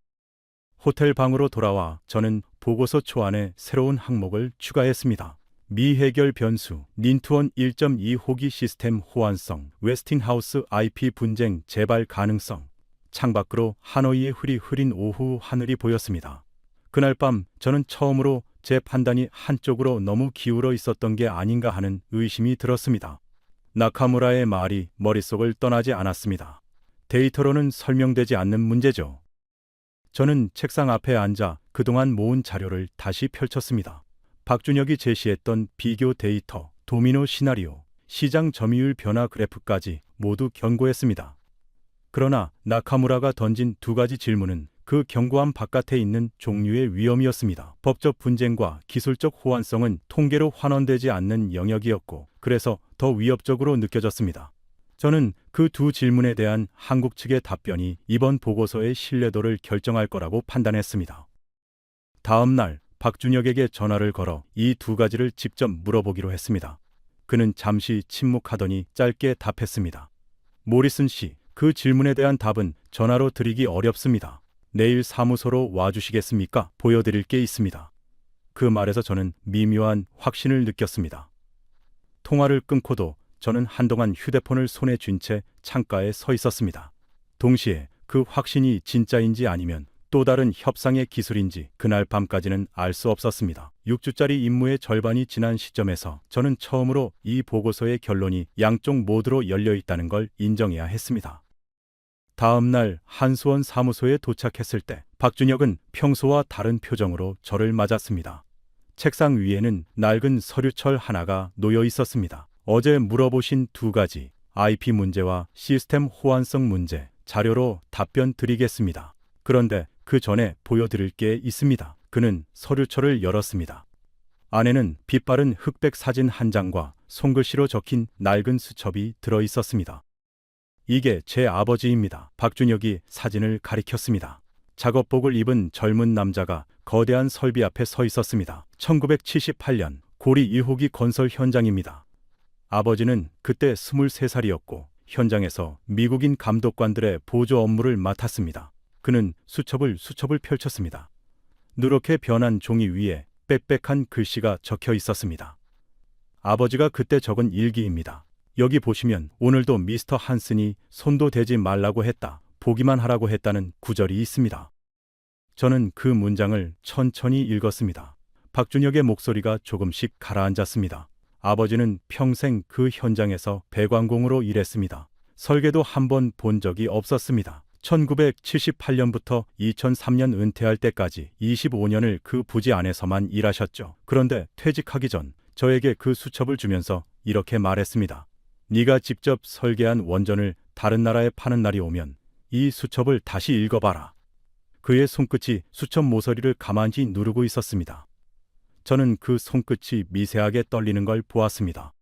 호텔 방으로 돌아와 저는 보고서 초안에 새로운 항목을 추가했습니다. 미해결 변수, 닌투원 1.2 호기 시스템 호환성, 웨스팅하우스 IP 분쟁 재발 가능성. 창밖으로 하노이의 흐린 오후 하늘이 보였습니다. 그날 밤 저는 처음으로 제 판단이 한쪽으로 너무 기울어 있었던 게 아닌가 하는 의심이 들었습니다. 나카무라의 말이 머릿속을 떠나지 않았습니다. 데이터로는 설명되지 않는 문제죠. 저는 책상 앞에 앉아 그동안 모은 자료를 다시 펼쳤습니다. 박준혁이 제시했던 비교 데이터, 도미노 시나리오, 시장 점유율 변화 그래프까지 모두 견고했습니다. 그러나 나카무라가 던진 두 가지 질문은 그 견고함 바깥에 있는 종류의 위험이었습니다. 법적 분쟁과 기술적 호환성은 통계로 환원되지 않는 영역이었고, 그래서 더 위협적으로 느껴졌습니다. 저는 그 두 질문에 대한 한국 측의 답변이 이번 보고서의 신뢰도를 결정할 거라고 판단했습니다. 다음 날 박준혁에게 전화를 걸어 이 두 가지를 직접 물어보기로 했습니다. 그는 잠시 침묵하더니 짧게 답했습니다. 모리슨 씨, 그 질문에 대한 답은 전화로 드리기 어렵습니다. 내일 사무소로 와주시겠습니까? 보여드릴 게 있습니다. 그 말에서 저는 미묘한 확신을 느꼈습니다. 통화를 끊고도 저는 한동안 휴대폰을 손에 쥔 채 창가에 서 있었습니다. 동시에 그 확신이 진짜인지 아니면 또 다른 협상의 기술인지 그날 밤까지는 알 수 없었습니다. 6주짜리 임무의 절반이 지난 시점에서 저는 처음으로 이 보고서의 결론이 양쪽 모두로 열려 있다는 걸 인정해야 했습니다. 다음 날 한수원 사무소에 도착했을 때 박준혁은 평소와 다른 표정으로 저를 맞았습니다. 책상 위에는 낡은 서류철 하나가 놓여 있었습니다. 어제 물어보신 두 가지, IP 문제와 시스템 호환성 문제, 자료로 답변 드리겠습니다. 그런데 그 전에 보여드릴 게 있습니다. 그는 서류철을 열었습니다. 안에는 빛바른 흑백 사진 한 장과 손글씨로 적힌 낡은 수첩이 들어 있었습니다. 이게 제 아버지입니다. 박준혁이 사진을 가리켰습니다. 작업복을 입은 젊은 남자가 거대한 설비 앞에 서 있었습니다. 1978년 고리 1호기 건설 현장입니다. 아버지는 그때 23살이었고 현장에서 미국인 감독관들의 보조 업무를 맡았습니다. 그는 수첩을 펼쳤습니다. 누렇게 변한 종이 위에 빽빽한 글씨가 적혀 있었습니다. 아버지가 그때 적은 일기입니다. 여기 보시면 오늘도 미스터 한슨이 손도 대지 말라고 했다, 보기만 하라고 했다는 구절이 있습니다. 저는 그 문장을 천천히 읽었습니다. 박준혁의 목소리가 조금씩 가라앉았습니다. 아버지는 평생 그 현장에서 배관공으로 일했습니다. 설계도 한 번 본 적이 없었습니다. 1978년부터 2003년 은퇴할 때까지 25년을 그 부지 안에서만 일하셨죠. 그런데 퇴직하기 전 저에게 그 수첩을 주면서 이렇게 말했습니다. 네가 직접 설계한 원전을 다른 나라에 파는 날이 오면 이 수첩을 다시 읽어봐라. 그의 손끝이 수첩 모서리를 가만히 누르고 있었습니다. 저는 그 손끝이 미세하게 떨리는 걸 보았습니다.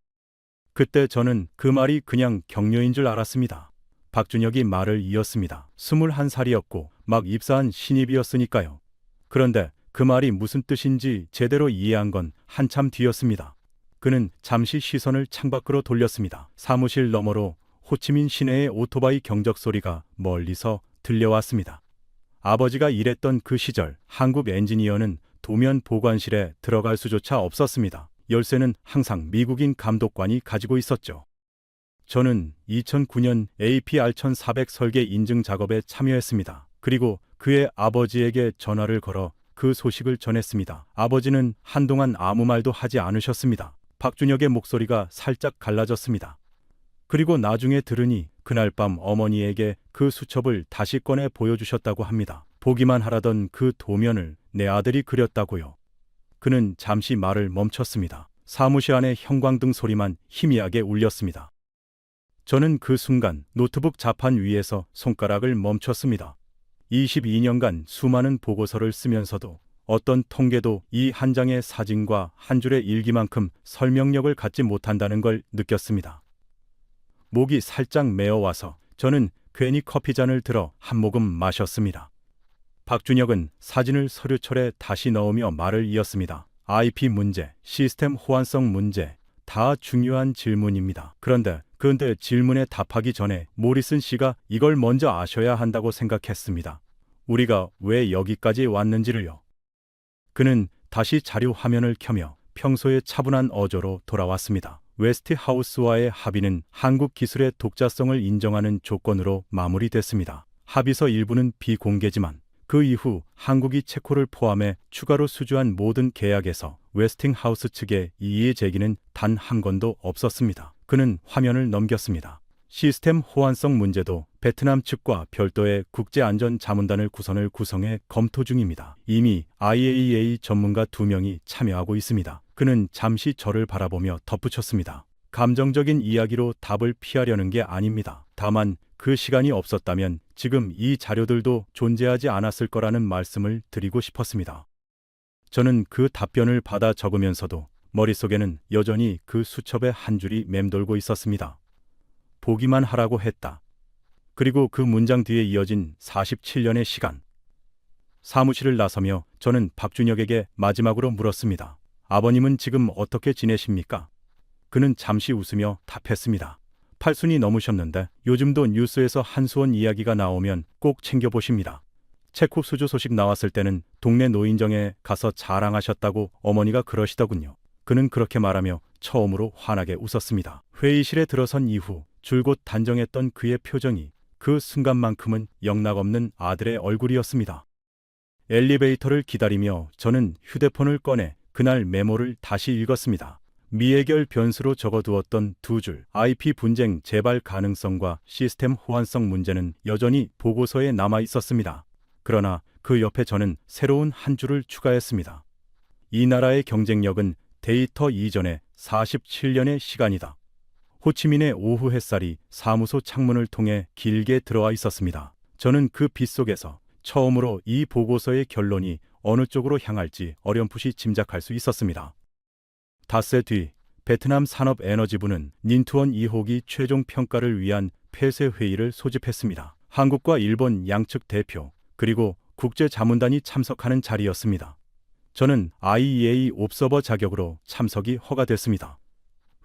그때 저는 그 말이 그냥 격려인 줄 알았습니다. 박준혁이 말을 이었습니다. 21살이었고 막 입사한 신입이었으니까요. 그런데 그 말이 무슨 뜻인지 제대로 이해한 건 한참 뒤였습니다. 그는 잠시 시선을 창밖으로 돌렸습니다. 사무실 너머로 호치민 시내의 오토바이 경적 소리가 멀리서 들려왔습니다. 아버지가 일했던 그 시절 한국 엔지니어는 도면 보관실에 들어갈 수조차 없었습니다. 열쇠는 항상 미국인 감독관이 가지고 있었죠. 저는 2009년 APR-1400 설계 인증 작업에 참여했습니다. 그리고 그의 아버지에게 전화를 걸어 그 소식을 전했습니다. 아버지는 한동안 아무 말도 하지 않으셨습니다. 박준혁의 목소리가 살짝 갈라졌습니다. 그리고 나중에 들으니 그날 밤 어머니에게 그 수첩을 다시 꺼내 보여주셨다고 합니다. 보기만 하라던 그 도면을 내 아들이 그렸다고요. 그는 잠시 말을 멈췄습니다. 사무실 안의 형광등 소리만 희미하게 울렸습니다. 저는 그 순간 노트북 자판 위에서 손가락을 멈췄습니다. 22년간 수많은 보고서를 쓰면서도 어떤 통계도 이 한 장의 사진과 한 줄의 일기만큼 설명력을 갖지 못한다는 걸 느꼈습니다. 목이 살짝 메어와서 저는 괜히 커피잔을 들어 한 모금 마셨습니다. 박준혁은 사진을 서류철에 다시 넣으며 말을 이었습니다. IP 문제, 시스템 호환성 문제, 다 중요한 질문입니다. 그런데 질문에 답하기 전에 모리슨 씨가 이걸 먼저 아셔야 한다고 생각했습니다. 우리가 왜 여기까지 왔는지를요. 그는 다시 자료 화면을 켜며 평소의 차분한 어조로 돌아왔습니다. 웨스트하우스와의 합의는 한국 기술의 독자성을 인정하는 조건으로 마무리됐습니다. 합의서 일부는 비공개지만 그 이후 한국이 체코를 포함해 추가로 수주한 모든 계약에서 웨스팅하우스 측의 이의 제기는 단 한 건도 없었습니다. 그는 화면을 넘겼습니다. 시스템 호환성 문제도 베트남 측과 별도의 국제안전자문단을 구성해 검토 중입니다. 이미 IAEA 전문가 2명이 참여하고 있습니다. 그는 잠시 저를 바라보며 덧붙였습니다. 감정적인 이야기로 답을 피하려는 게 아닙니다. 다만 그 시간이 없었다면 지금 이 자료들도 존재하지 않았을 거라는 말씀을 드리고 싶었습니다. 저는 그 답변을 받아 적으면서도 머릿속에는 여전히 그 수첩의 한 줄이 맴돌고 있었습니다. 보기만 하라고 했다. 그리고 그 문장 뒤에 이어진 47년의 시간. 사무실을 나서며 저는 박준혁에게 마지막으로 물었습니다. 아버님은 지금 어떻게 지내십니까? 그는 잠시 웃으며 답했습니다. 80이 넘으셨는데 요즘도 뉴스에서 한수원 이야기가 나오면 꼭 챙겨보십니다. 체코 수주 소식 나왔을 때는 동네 노인정에 가서 자랑하셨다고 어머니가 그러시더군요. 그는 그렇게 말하며 처음으로 환하게 웃었습니다. 회의실에 들어선 이후 줄곧 단정했던 그의 표정이 그 순간만큼은 영락없는 아들의 얼굴이었습니다. 엘리베이터를 기다리며 저는 휴대폰을 꺼내 그날 메모를 다시 읽었습니다. 미해결 변수로 적어두었던 두 줄 IP 분쟁 재발 가능성과 시스템 호환성 문제는 여전히 보고서에 남아 있었습니다. 그러나 그 옆에 저는 새로운 한 줄을 추가했습니다. 이 나라의 경쟁력은 데이터 이전의 47년의 시간이다. 호치민의 오후 햇살이 사무소 창문을 통해 길게 들어와 있었습니다. 저는 그 빛 속에서 처음으로 이 보고서의 결론이 어느 쪽으로 향할지 어렴풋이 짐작할 수 있었습니다. 닷새 뒤 베트남 산업에너지부는 닌투원 2호기 최종 평가를 위한 폐쇄 회의를 소집했습니다. 한국과 일본 양측 대표 그리고 국제자문단이 참석하는 자리였습니다. 저는 IEA 옵서버 자격으로 참석이 허가됐습니다.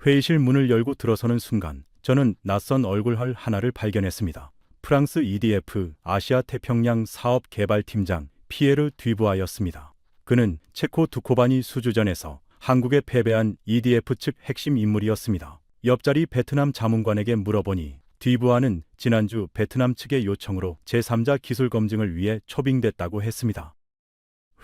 회의실 문을 열고 들어서는 순간 저는 낯선 얼굴 하나를 발견했습니다. 프랑스 EDF 아시아 태평양 사업 개발팀장 피에르 뒤부아였습니다. 그는 체코 두코바니 수주전에서 한국에 패배한 EDF 측 핵심 인물이었습니다. 옆자리 베트남 자문관에게 물어보니 뒤부아는 지난주 베트남 측의 요청으로 제3자 기술 검증을 위해 초빙됐다고 했습니다.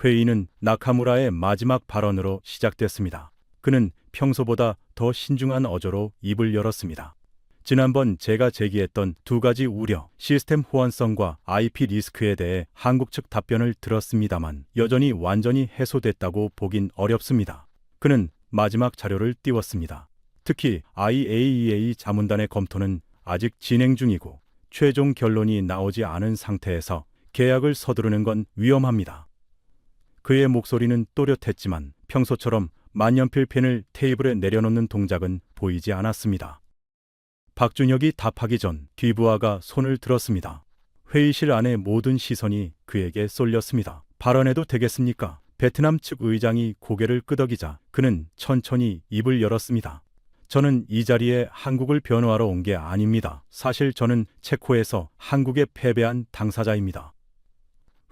회의는 나카무라의 마지막 발언으로 시작됐습니다. 그는 평소보다 더 신중한 어조로 입을 열었습니다. 지난번 제가 제기했던 두 가지 우려, 시스템 호환성과 IP 리스크에 대해 한국 측 답변을 들었습니다만 여전히 완전히 해소됐다고 보긴 어렵습니다. 그는 마지막 자료를 띄웠습니다. 특히 IAEA 자문단의 검토는 아직 진행 중이고 최종 결론이 나오지 않은 상태에서 계약을 서두르는 건 위험합니다. 그의 목소리는 또렷했지만 평소처럼 만년필 펜을 테이블에 내려놓는 동작은 보이지 않았습니다. 박준혁이 답하기 전 뒤부아가 손을 들었습니다. 회의실 안의 모든 시선이 그에게 쏠렸습니다. 발언해도 되겠습니까? 베트남 측 의장이 고개를 끄덕이자 그는 천천히 입을 열었습니다. 저는 이 자리에 한국을 변호하러 온 게 아닙니다. 사실 저는 체코에서 한국에 패배한 당사자입니다.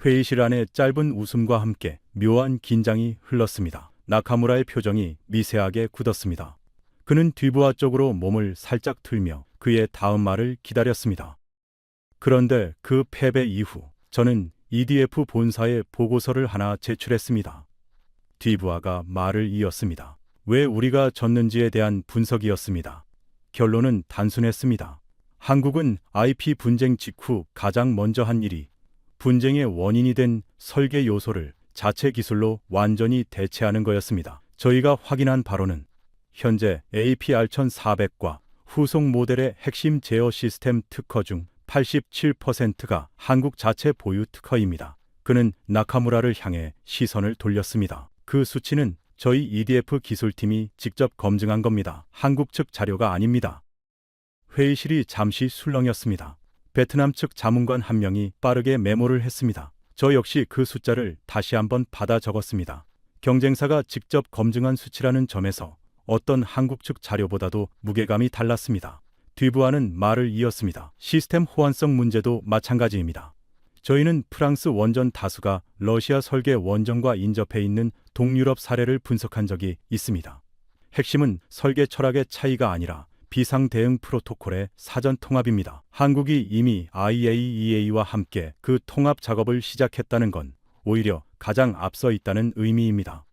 회의실 안에 짧은 웃음과 함께 묘한 긴장이 흘렀습니다. 나카무라의 표정이 미세하게 굳었습니다. 그는 뒤부하 쪽으로 몸을 살짝 틀며 그의 다음 말을 기다렸습니다. 그런데 그 패배 이후 저는 EDF 본사에 보고서를 하나 제출했습니다. 뒤부하가 말을 이었습니다. 왜 우리가 졌는지에 대한 분석이었습니다. 결론은 단순했습니다. 한국은 IP 분쟁 직후 가장 먼저 한 일이 분쟁의 원인이 된 설계 요소를 자체 기술로 완전히 대체하는 거였습니다. 저희가 확인한 바로는 현재 APR1400과 후속 모델의 핵심 제어 시스템 특허 중 87%가 한국 자체 보유 특허입니다. 그는 나카무라를 향해 시선을 돌렸습니다. 그 수치는 저희 EDF 기술팀이 직접 검증한 겁니다. 한국 측 자료가 아닙니다. 회의실이 잠시 술렁였습니다. 베트남 측 자문관 한 명이 빠르게 메모를 했습니다. 저 역시 그 숫자를 다시 한번 받아 적었습니다. 경쟁사가 직접 검증한 수치라는 점에서 어떤 한국 측 자료보다도 무게감이 달랐습니다. 뒤부하는 말을 이었습니다. 시스템 호환성 문제도 마찬가지입니다. 저희는 프랑스 원전 다수가 러시아 설계 원전과 인접해 있는 동유럽 사례를 분석한 적이 있습니다. 핵심은 설계 철학의 차이가 아니라 비상 대응 프로토콜의 사전 통합입니다. 한국이 이미 IAEA와 함께 그 통합 작업을 시작했다는 건 오히려 가장 앞서 있다는 의미입니다.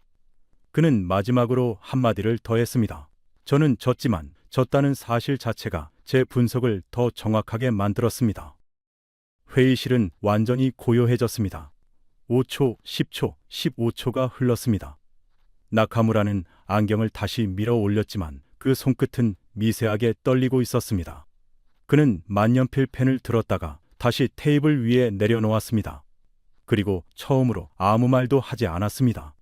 그는 마지막으로 한마디를 더했습니다. 저는 졌지만 졌다는 사실 자체가 제 분석을 더 정확하게 만들었습니다. 회의실은 완전히 고요해졌습니다. 5초, 10초, 15초가 흘렀습니다. 나카무라는 안경을 다시 밀어 올렸지만 그 손끝은 미세하게 떨리고 있었습니다. 그는 만년필 펜을 들었다가 다시 테이블 위에 내려놓았습니다. 그리고 처음으로 아무 말도 하지 않았습니다.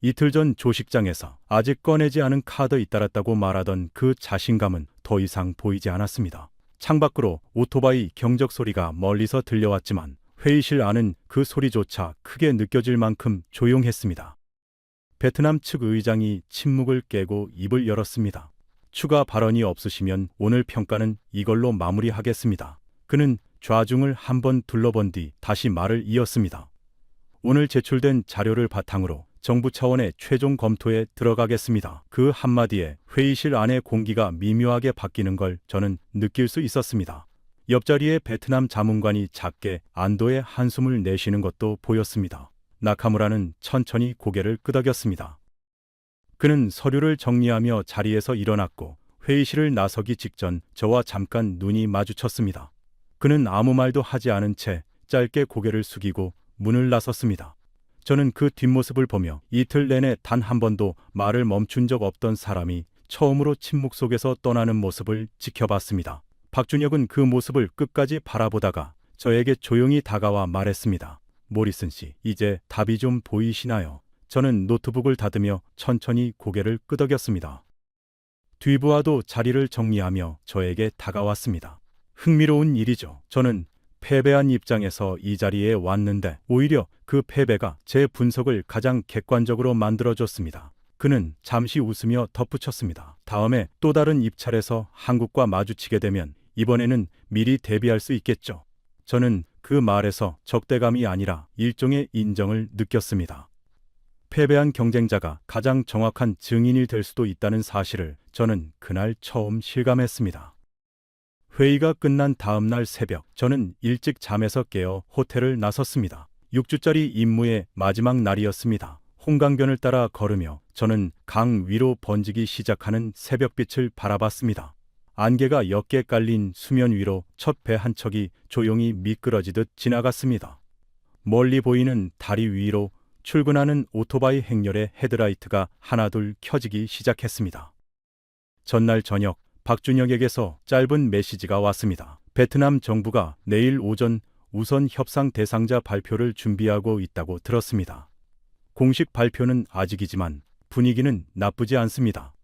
이틀 전 조식장에서 아직 꺼내지 않은 카드 잇따랐다고 말하던 그 자신감은 더 이상 보이지 않았습니다. 창밖으로 오토바이 경적 소리가 멀리서 들려왔지만 회의실 안은 그 소리조차 크게 느껴질 만큼 조용했습니다. 베트남 측 의장이 침묵을 깨고 입을 열었습니다. 추가 발언이 없으시면 오늘 평가는 이걸로 마무리하겠습니다. 그는 좌중을 한번 둘러본 뒤 다시 말을 이었습니다. 오늘 제출된 자료를 바탕으로 정부 차원의 최종 검토에 들어가겠습니다. 그 한마디에 회의실 안의 공기가 미묘하게 바뀌는 걸 저는 느낄 수 있었습니다. 옆자리에 베트남 자문관이 작게 안도의 한숨을 내쉬는 것도 보였습니다. 나카무라는 천천히 고개를 끄덕였습니다. 그는 서류를 정리하며 자리에서 일어났고 회의실을 나서기 직전 저와 잠깐 눈이 마주쳤습니다. 그는 아무 말도 하지 않은 채 짧게 고개를 숙이고 문을 나섰습니다. 저는 그 뒷모습을 보며 이틀 내내 단 한 번도 말을 멈춘 적 없던 사람이 처음으로 침묵 속에서 떠나는 모습을 지켜봤습니다. 박준혁은 그 모습을 끝까지 바라보다가 저에게 조용히 다가와 말했습니다. 모리슨 씨, 이제 답이 좀 보이시나요? 저는 노트북을 닫으며 천천히 고개를 끄덕였습니다. 뒤부하도 자리를 정리하며 저에게 다가왔습니다. 흥미로운 일이죠. 저는 패배한 입장에서 이 자리에 왔는데 오히려 그 패배가 제 분석을 가장 객관적으로 만들어줬습니다. 그는 잠시 웃으며 덧붙였습니다. 다음에 또 다른 입찰에서 한국과 마주치게 되면 이번에는 미리 대비할 수 있겠죠. 저는 그 말에서 적대감이 아니라 일종의 인정을 느꼈습니다. 패배한 경쟁자가 가장 정확한 증인이 될 수도 있다는 사실을 저는 그날 처음 실감했습니다. 회의가 끝난 다음 날 새벽, 저는 일찍 잠에서 깨어 호텔을 나섰습니다. 6주짜리 임무의 마지막 날이었습니다. 홍강변을 따라 걸으며 저는 강 위로 번지기 시작하는 새벽빛을 바라봤습니다. 안개가 옅게 깔린 수면 위로 첫 배 한 척이 조용히 미끄러지듯 지나갔습니다. 멀리 보이는 다리 위로 출근하는 오토바이 행렬의 헤드라이트가 하나둘 켜지기 시작했습니다. 전날 저녁, 박준혁에게서 짧은 메시지가 왔습니다. 베트남 정부가 내일 오전 우선 협상 대상자 발표를 준비하고 있다고 들었습니다. 공식 발표는 아직이지만 분위기는 나쁘지 않습니다.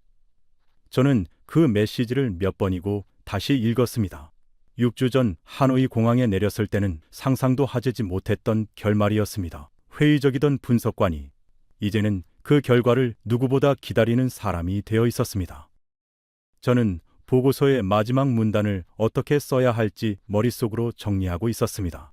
저는 그 메시지를 몇 번이고 다시 읽었습니다. 6주 전 하노이 공항에 내렸을 때는 상상도 하지 못했던 결말이었습니다. 회의적이던 분석관이 이제는 그 결과를 누구보다 기다리는 사람이 되어 있었습니다. 저는 보고서의 마지막 문단을 어떻게 써야 할지 머릿속으로 정리하고 있었습니다.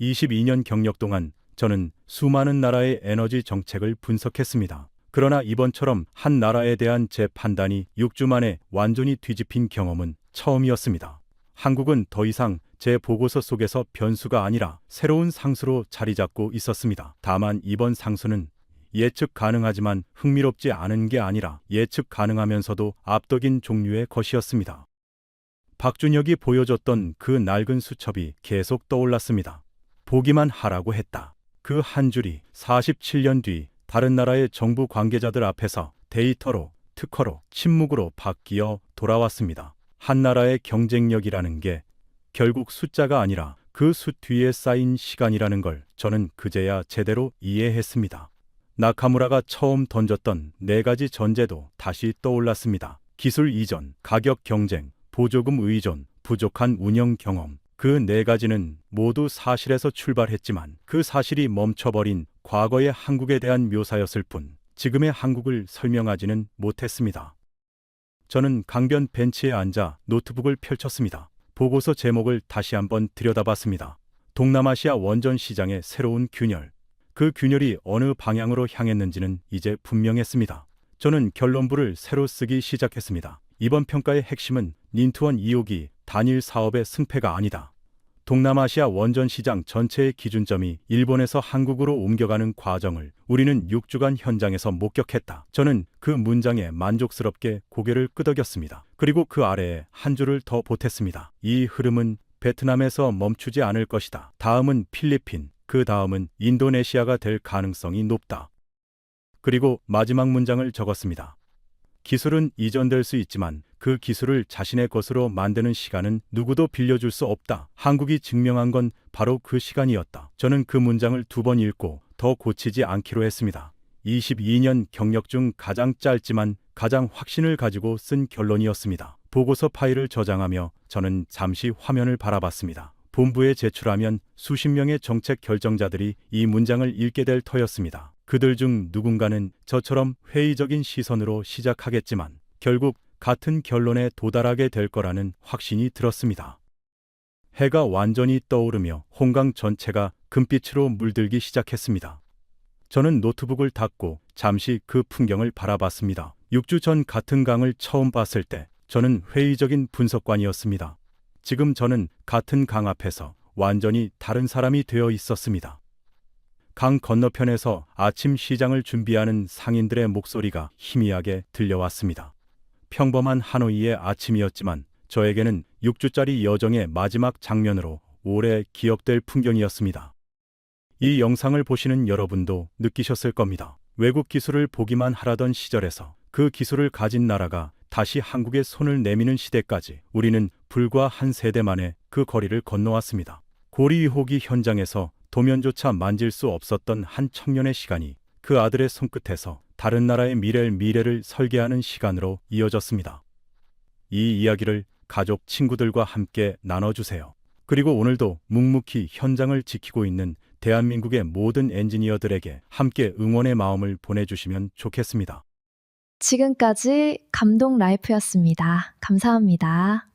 22년 경력 동안 저는 수많은 나라의 에너지 정책을 분석했습니다. 그러나 이번처럼 한 나라에 대한 제 판단이 6주 만에 완전히 뒤집힌 경험은 처음이었습니다. 한국은 더 이상 제 보고서 속에서 변수가 아니라 새로운 상수로 자리 잡고 있었습니다. 다만 이번 상수는 예측 가능하지만 흥미롭지 않은 게 아니라 예측 가능하면서도 압도적인 종류의 것이었습니다. 박준혁이 보여줬던 그 낡은 수첩이 계속 떠올랐습니다. 보기만 하라고 했다. 그 한 줄이 47년 뒤 다른 나라의 정부 관계자들 앞에서 데이터로, 특허로, 침묵으로 바뀌어 돌아왔습니다. 한 나라의 경쟁력이라는 게 결국 숫자가 아니라 그 숫 뒤에 쌓인 시간이라는 걸 저는 그제야 제대로 이해했습니다. 나카무라가 처음 던졌던 4가지 전제도 다시 떠올랐습니다. 기술 이전, 가격 경쟁, 보조금 의존, 부족한 운영 경험. 그 4가지는 모두 사실에서 출발했지만 그 사실이 멈춰버린 과거의 한국에 대한 묘사였을 뿐 지금의 한국을 설명하지는 못했습니다. 저는 강변 벤치에 앉아 노트북을 펼쳤습니다. 보고서 제목을 다시 한번 들여다봤습니다. 동남아시아 원전 시장의 새로운 균열. 그 균열이 어느 방향으로 향했는지는 이제 분명했습니다. 저는 결론부를 새로 쓰기 시작했습니다. 이번 평가의 핵심은 닌투원 2호기 단일 사업의 승패가 아니다. 동남아시아 원전 시장 전체의 기준점이 일본에서 한국으로 옮겨가는 과정을 우리는 6주간 현장에서 목격했다. 저는 그 문장에 만족스럽게 고개를 끄덕였습니다. 그리고 그 아래에 한 줄을 더 보탰습니다. 이 흐름은 베트남에서 멈추지 않을 것이다. 다음은 필리핀, 그 다음은 인도네시아가 될 가능성이 높다. 그리고 마지막 문장을 적었습니다. 기술은 이전될 수 있지만 그 기술을 자신의 것으로 만드는 시간은 누구도 빌려줄 수 없다. 한국이 증명한 건 바로 그 시간이었다. 저는 그 문장을 2번 읽고 더 고치지 않기로 했습니다. 22년 경력 중 가장 짧지만 가장 확신을 가지고 쓴 결론이었습니다. 보고서 파일을 저장하며 저는 잠시 화면을 바라봤습니다. 본부에 제출하면 수십 명의 정책 결정자들이 이 문장을 읽게 될 터였습니다. 그들 중 누군가는 저처럼 회의적인 시선으로 시작하겠지만 결국 같은 결론에 도달하게 될 거라는 확신이 들었습니다. 해가 완전히 떠오르며 홍강 전체가 금빛으로 물들기 시작했습니다. 저는 노트북을 닫고 잠시 그 풍경을 바라봤습니다. 6주 전 같은 강을 처음 봤을 때 저는 회의적인 분석관이었습니다. 지금 저는 같은 강 앞에서 완전히 다른 사람이 되어 있었습니다. 강 건너편에서 아침 시장을 준비하는 상인들의 목소리가 희미하게 들려왔습니다. 평범한 하노이의 아침이었지만 저에게는 6주짜리 여정의 마지막 장면으로 오래 기억될 풍경이었습니다. 이 영상을 보시는 여러분도 느끼셨을 겁니다. 외국 기술을 보기만 하라던 시절에서 그 기술을 가진 나라가 다시 한국에 손을 내미는 시대까지 우리는 불과 한 세대 만에 그 거리를 건너왔습니다. 고리유호기 현장에서 도면조차 만질 수 없었던 한 청년의 시간이 그 아들의 손끝에서 다른 나라의 미래를 설계하는 시간으로 이어졌습니다. 이 이야기를 가족, 친구들과 함께 나눠주세요. 그리고 오늘도 묵묵히 현장을 지키고 있는 대한민국의 모든 엔지니어들에게 함께 응원의 마음을 보내주시면 좋겠습니다. 지금까지 감동 라이프였습니다. 감사합니다.